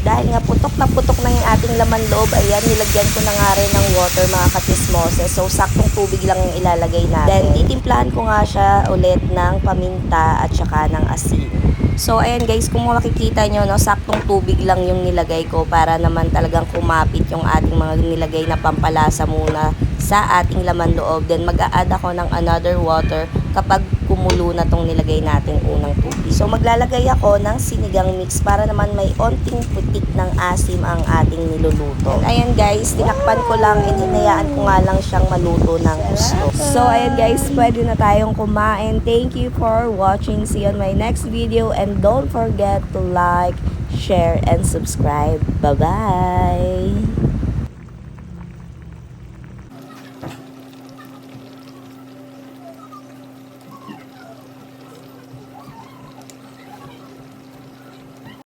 dahil nga putok na yung ating laman loob, ayan, nilagyan ko na nga rin ng water mga katismoses. So, saktong tubig lang yung ilalagay natin. Then, titimplahan ko nga siya ulit ng paminta at saka ng asin. So, ayan guys, kung makikita nyo, no, saktong tubig lang yung nilagay ko para naman talagang kumapit yung ating mga nilagay na pampalasa muna sa ating laman loob. Then, mag-a-add ako ng another water kapag kumulo na tong nilagay nating unang tubig. So, maglalagay ako ng sinigang mix para naman may onting putik ng asim ang ating niluluto. And ayan guys, tinakpan ko lang and hinayaan ko nga lang siyang maluto ng gusto. So, ayan guys, pwede na tayong kumain. Thank you for watching. See you on my next video and don't forget to like, share, and subscribe. Bye-bye!